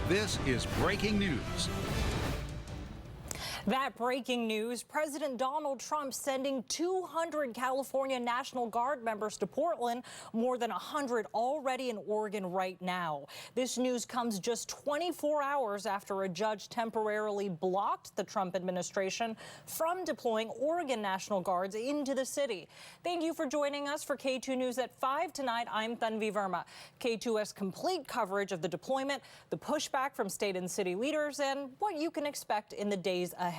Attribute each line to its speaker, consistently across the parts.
Speaker 1: This is breaking news.
Speaker 2: That breaking news, President Donald Trump sending 200 California National Guard members to Portland, more than 100 already in Oregon right now. This news comes just 24 hours after a judge temporarily blocked the Trump administration from deploying Oregon National Guards into the city. Thank you for joining us for K2 News at 5 tonight. I'm Tanvi Verma. K2 has complete coverage of the deployment, the pushback from state and city leaders, and what you can expect in the days ahead.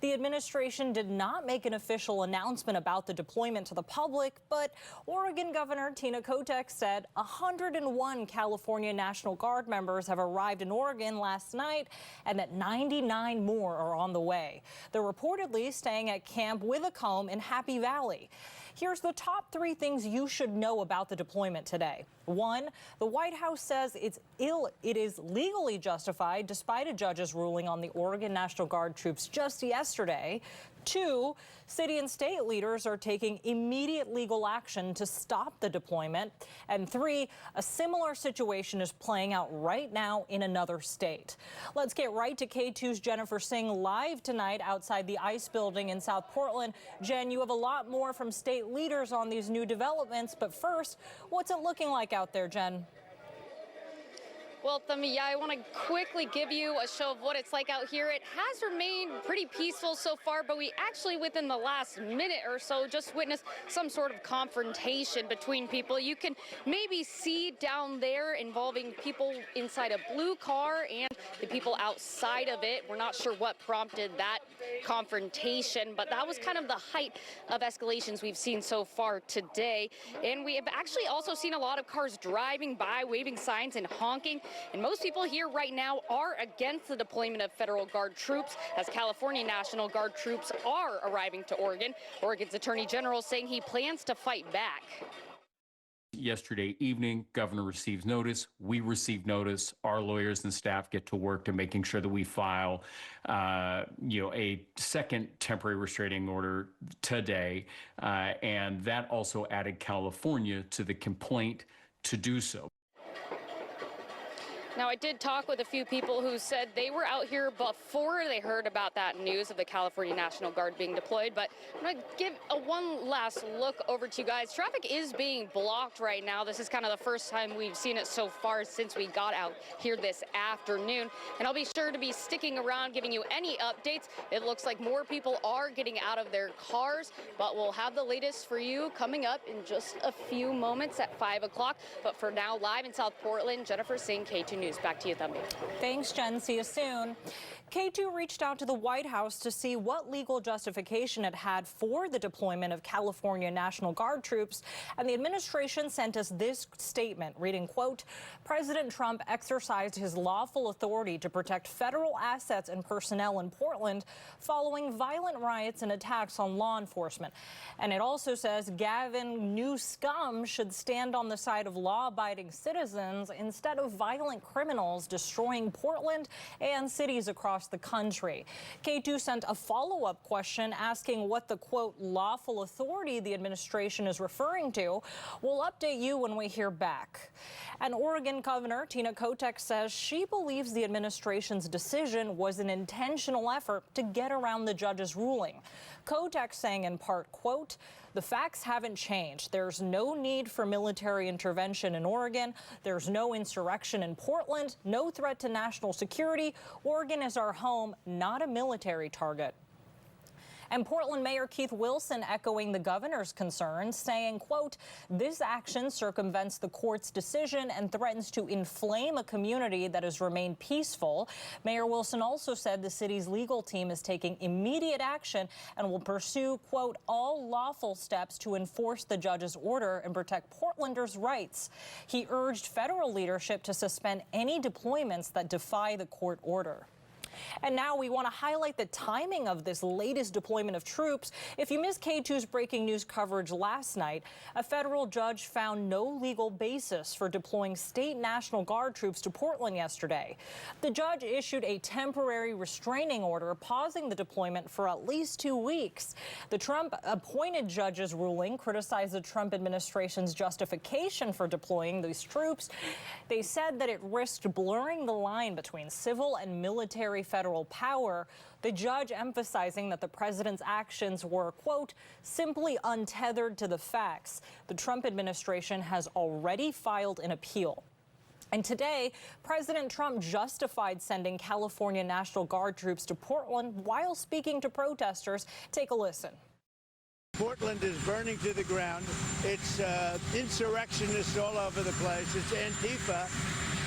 Speaker 2: The administration did not make an official announcement about the deployment to the public, but Oregon Governor Tina Kotek said 101 California National Guard members have arrived in Oregon last night and that 99 more are on the way. They're reportedly staying at Camp Withacombe in Happy Valley. Here's the top 3 things you should know about the deployment today. 1, the White House says it is legally justified despite a judge's ruling on the Oregon National Guard troops just yesterday. 2, city and state leaders are taking immediate legal action to stop the deployment. And 3, a similar situation is playing out right now in another state. Let's get right to K2's Jennifer Singh live tonight outside the ICE building in South Portland. Jen, you have a lot more from state leaders on these new developments. But first, what's it looking like out there, Jen?
Speaker 3: Well, Thummy, I want to quickly give you a show of what it's like out here. It has remained pretty peaceful so far, but we actually, within the last minute or so, just witnessed some sort of confrontation between people. You can maybe see down there involving people inside a blue car and the people outside of it. We're not sure what prompted that confrontation, but that was kind of the height of escalations we've seen so far today. And we have actually also seen a lot of cars driving by, waving signs and honking. And most people here right now are against the deployment of federal Guard troops, as California National Guard troops are arriving to Oregon. Oregon's Attorney General saying he plans to fight back.
Speaker 4: Yesterday evening, governor receives notice. We receive notice. Our lawyers and staff get to work to making sure that we file, a second temporary restraining order today. And that also added California to the complaint to do so.
Speaker 3: Now, I did talk with a few people who said they were out here before they heard about that news of the California National Guard being deployed. But I'm going to give one last look over to you guys. Traffic is being blocked right now. This is kind of the first time we've seen it so far since we got out here this afternoon. And I'll be sure to be sticking around, giving you any updates. It looks like more people are getting out of their cars, but we'll have the latest for you coming up in just a few moments at 5 o'clock. But for now, live in South Portland, Jennifer Singh, K2 News. Back to you, Thumby.
Speaker 2: Thanks, Jen. See you soon. K2 reached out to the White House to see what legal justification it had for the deployment of California National Guard troops, and the administration sent us this statement, reading, quote, President Trump exercised his lawful authority to protect federal assets and personnel in Portland following violent riots and attacks on law enforcement. And it also says Gavin Newsom should stand on the side of law-abiding citizens instead of violent criminals destroying Portland and cities across the country. K2 sent a follow-up question asking what the, quote, lawful authority the administration is referring to. We'll update you when we hear back. And Oregon Governor Tina Kotek says she believes the administration's decision was an intentional effort to get around the judge's ruling. Kotek saying in part, quote, the facts haven't changed. There's no need for military intervention in Oregon. There's no insurrection in Portland, no threat to national security. Oregon is our home, not a military target. And Portland Mayor Keith Wilson echoing the governor's concerns, saying, quote, this action circumvents the court's decision and threatens to inflame a community that has remained peaceful. Mayor Wilson also said the city's legal team is taking immediate action and will pursue, quote, all lawful steps to enforce the judge's order and protect Portlanders' rights. He urged federal leadership to suspend any deployments that defy the court order. And now we want to highlight the timing of this latest deployment of troops. If you missed K2's breaking news coverage last night, a federal judge found no legal basis for deploying state National Guard troops to Portland yesterday. The judge issued a temporary restraining order pausing the deployment for at least 2 weeks. The Trump-appointed judge's ruling criticized the Trump administration's justification for deploying these troops. They said that it risked blurring the line between civil and military federal power, the judge emphasizing that the president's actions were, quote, simply untethered to the facts. The Trump administration has already filed an appeal. And today, President Trump justified sending California National Guard troops to Portland while speaking to protesters. Take a listen.
Speaker 5: Portland is burning to the ground. It's insurrectionists all over the place. It's Antifa.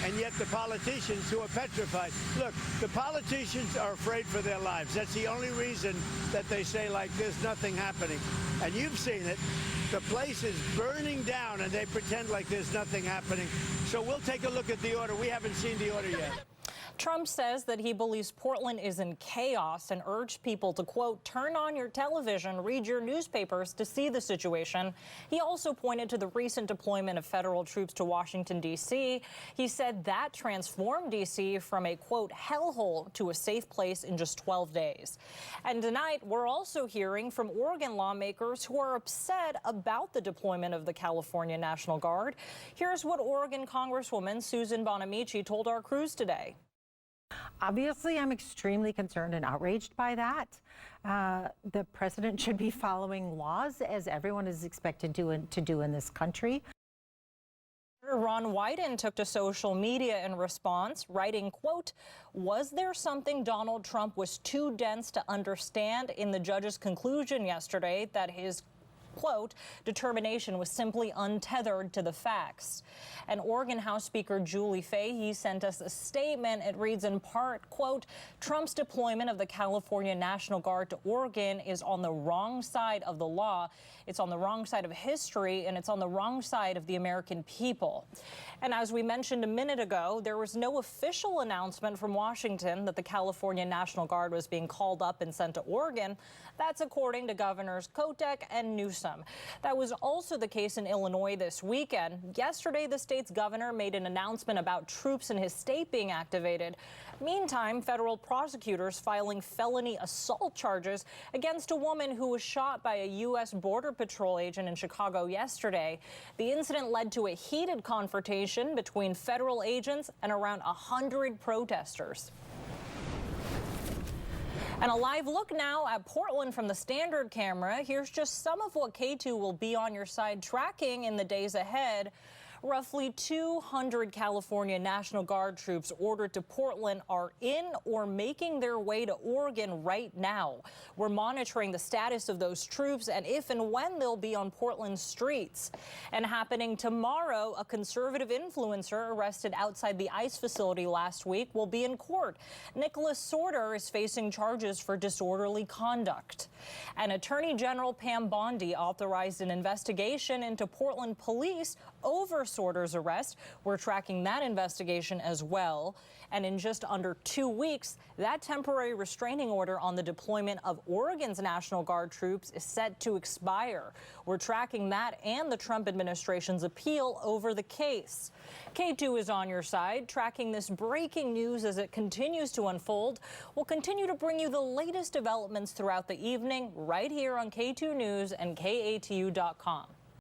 Speaker 5: And yet the politicians who are petrified. Look, the politicians are afraid for their lives. That's the only reason that they say, like, there's nothing happening. And you've seen it. The place is burning down, and they pretend like there's nothing happening. So we'll take a look at the order. We haven't seen the order yet.
Speaker 2: Trump says that he believes Portland is in chaos and urged people to, quote, turn on your television, read your newspapers to see the situation. He also pointed to the recent deployment of federal troops to Washington, D.C. He said that transformed D.C. from a, quote, hellhole to a safe place in just 12 days. And tonight, we're also hearing from Oregon lawmakers who are upset about the deployment of the California National Guard. Here's what Oregon Congresswoman Susan Bonamici told our crews today.
Speaker 6: Obviously, I'm extremely concerned and outraged by that. The president should be following laws, as everyone is expected to do in this country.
Speaker 2: Ron Wyden took to social media in response, writing, quote, was there something Donald Trump was too dense to understand in the judge's conclusion yesterday that his quote, determination was simply untethered to the facts? And Oregon House Speaker Julie Fahey sent us a statement. It reads in part, quote, Trump's deployment of the California National Guard to Oregon is on the wrong side of the law. It's on the wrong side of history, and it's on the wrong side of the American people. And as we mentioned a minute ago, there was no official announcement from Washington that the California National Guard was being called up and sent to Oregon. That's according to Governors Kotek and Newsom. That was also the case in Illinois this weekend. Yesterday, the state's governor made an announcement about troops in his state being activated. Meantime, federal prosecutors filing felony assault charges against a woman who was shot by a U.S. Border Patrol agent in Chicago yesterday. The incident led to a heated confrontation between federal agents and around 100 protesters. And a live look now at Portland from the Standard camera. Here's just some of what K2 will be on your side tracking in the days ahead. Roughly 200 California National Guard troops ordered to Portland are in or making their way to Oregon right now. We're monitoring the status of those troops and if and when they'll be on Portland's streets. And happening tomorrow, a conservative influencer arrested outside the ICE facility last week will be in court. Nicholas Sorter is facing charges for disorderly conduct. And Attorney General Pam Bondi authorized an investigation into Portland police over Sorter's arrest. We're tracking that investigation as well. And in just under 2 weeks, that temporary restraining order on the deployment of Oregon's National Guard troops is set to expire. We're tracking that and the Trump administration's appeal over the case. K2 is on your side, tracking this breaking news as it continues to unfold. We'll continue to bring you the latest developments throughout the evening right here on K2 News and KATU.com.